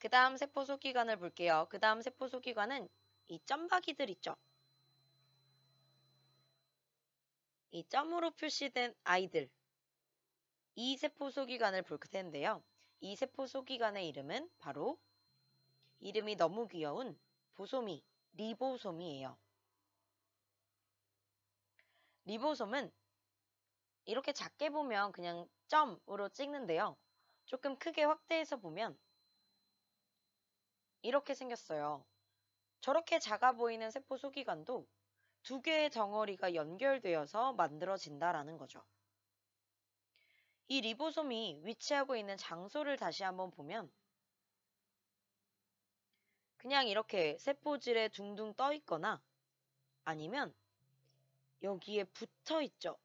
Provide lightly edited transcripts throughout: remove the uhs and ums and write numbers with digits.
그 다음 세포 소기관을 볼게요. 그 다음 세포 소기관은 이 점박이들 있죠? 이 점으로 표시된 아이들, 이 세포 소기관을 볼 텐데요. 이 세포 소기관의 이름은 바로 이름이 너무 귀여운 보소미, 리보솜이에요. 리보솜은 이렇게 작게 보면 그냥 점으로 찍는데요. 조금 크게 확대해서 보면 이렇게 생겼어요. 저렇게 작아 보이는 세포 소기관도 두 개의 덩어리가 연결되어서 만들어진다라는 거죠. 이 리보솜이 위치하고 있는 장소를 다시 한번 보면 그냥 이렇게 세포질에 둥둥 떠 있거나 아니면 여기에 붙어 있죠.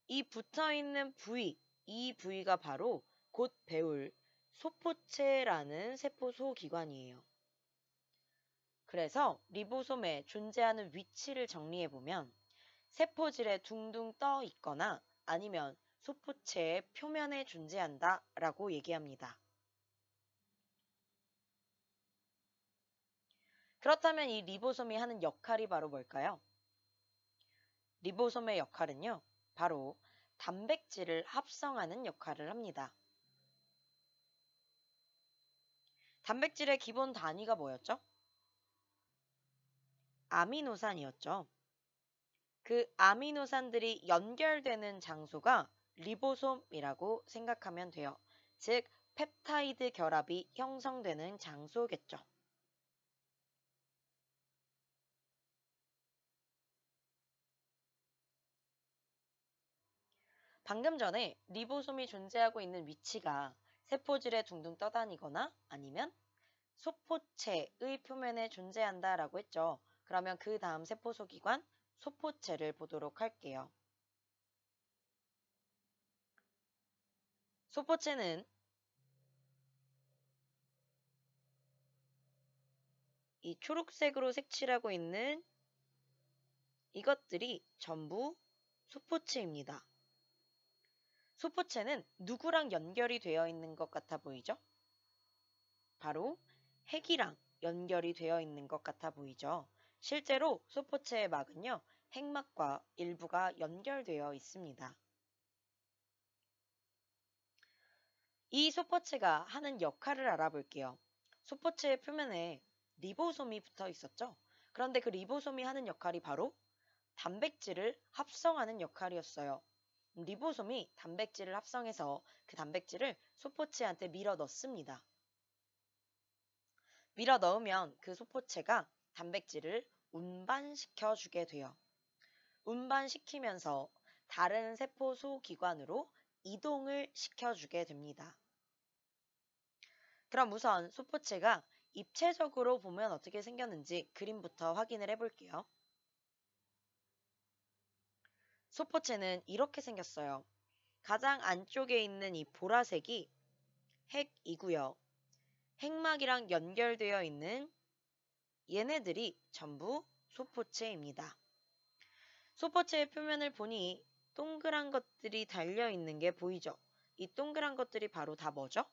이 붙어 있는 부위, 이 부위가 바로 곧 배울 소포체라는 세포 소기관이에요. 그래서 리보솜에 존재하는 위치를 정리해 보면 세포질에 둥둥 떠 있거나 아니면 소포체의 표면에 존재한다 라고 얘기합니다. 그렇다면 이 리보솜이 하는 역할이 바로 뭘까요? 리보솜의 역할은요, 바로 단백질을 합성하는 역할을 합니다. 단백질의 기본 단위가 뭐였죠? 아미노산이었죠. 그 아미노산들이 연결되는 장소가 리보솜이라고 생각하면 돼요. 즉, 펩타이드 결합이 형성되는 장소겠죠. 방금 전에 리보솜이 존재하고 있는 위치가 세포질에 둥둥 떠다니거나 아니면 소포체의 표면에 존재한다라고 했죠. 그러면 그 다음 세포 소기관 소포체를 보도록 할게요. 소포체는 이 초록색으로 색칠하고 있는 이것들이 전부 소포체입니다. 소포체는 누구랑 연결이 되어 있는 것 같아 보이죠? 바로 핵이랑 연결이 되어 있는 것 같아 보이죠? 실제로 소포체의 막은요, 핵막과 일부가 연결되어 있습니다. 이 소포체가 하는 역할을 알아볼게요. 소포체의 표면에 리보솜이 붙어 있었죠? 그런데 그 리보솜이 하는 역할이 바로 단백질을 합성하는 역할이었어요. 리보솜이 단백질을 합성해서 그 단백질을 소포체한테 밀어 넣습니다. 밀어 넣으면 그 소포체가 단백질을 운반시켜 주게 돼요. 운반시키면서 다른 세포 소기관으로 이동을 시켜주게 됩니다. 그럼 우선 소포체가 입체적으로 보면 어떻게 생겼는지 그림부터 확인을 해볼게요. 소포체는 이렇게 생겼어요. 가장 안쪽에 있는 이 보라색이 핵이고요. 핵막이랑 연결되어 있는 얘네들이 전부 소포체입니다. 소포체의 표면을 보니 동그란 것들이 달려있는 게 보이죠? 이 동그란 것들이 바로 다 뭐죠?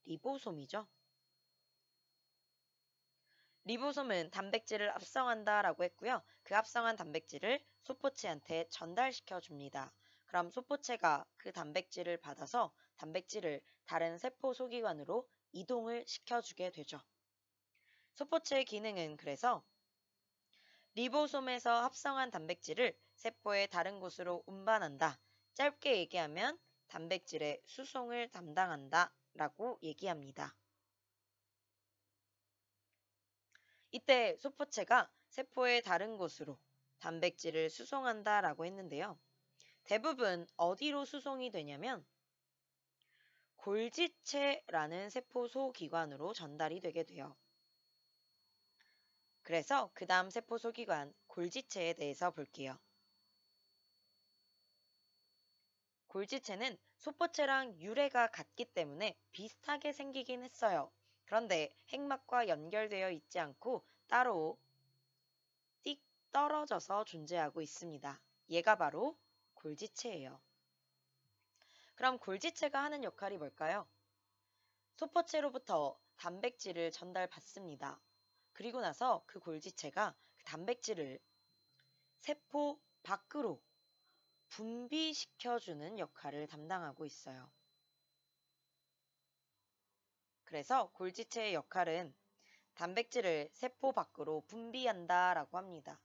리보솜이죠. 리보솜은 단백질을 합성한다라고 했고요. 그 합성한 단백질을 소포체한테 전달시켜 줍니다. 그럼 소포체가 그 단백질을 받아서 단백질을 다른 세포 소기관으로 이동을 시켜주게 되죠. 소포체의 기능은 그래서 리보솜에서 합성한 단백질을 세포의 다른 곳으로 운반한다. 짧게 얘기하면 단백질의 수송을 담당한다 라고 얘기합니다. 이때 소포체가 세포의 다른 곳으로 단백질을 수송한다 라고 했는데요. 대부분 어디로 수송이 되냐면 골지체라는 세포 소기관으로 전달이 되게 돼요. 그래서 그 다음 세포 소기관 골지체에 대해서 볼게요. 골지체는 소포체랑 유래가 같기 때문에 비슷하게 생기긴 했어요. 그런데 핵막과 연결되어 있지 않고 따로 띡 떨어져서 존재하고 있습니다. 얘가 바로 골지체예요. 그럼 골지체가 하는 역할이 뭘까요? 소포체로부터 단백질을 전달받습니다. 그리고 나서 그 골지체가 그 단백질을 세포 밖으로 분비시켜주는 역할을 담당하고 있어요. 그래서 골지체의 역할은 단백질을 세포 밖으로 분비한다라고 합니다.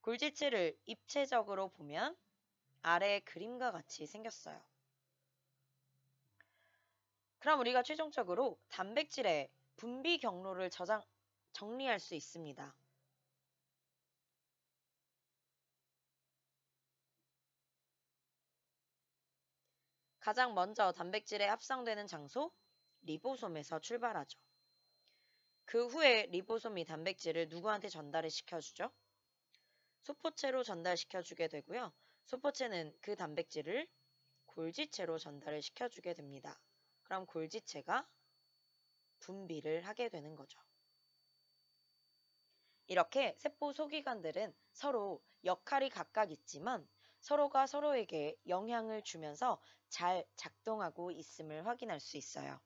골지체를 입체적으로 보면 아래 그림과 같이 생겼어요. 그럼 우리가 최종적으로 단백질의 분비 경로를 정리할 수 있습니다. 가장 먼저 단백질에 합성되는 장소, 리보솜에서 출발하죠. 그 후에 리보솜이 단백질을 누구한테 전달을 시켜주죠? 소포체로 전달시켜주게 되고요. 소포체는 그 단백질을 골지체로 전달을 시켜주게 됩니다. 그럼 골지체가 분비를 하게 되는 거죠. 이렇게 세포 소기관들은 서로 역할이 각각 있지만 서로가 서로에게 영향을 주면서 잘 작동하고 있음을 확인할 수 있어요.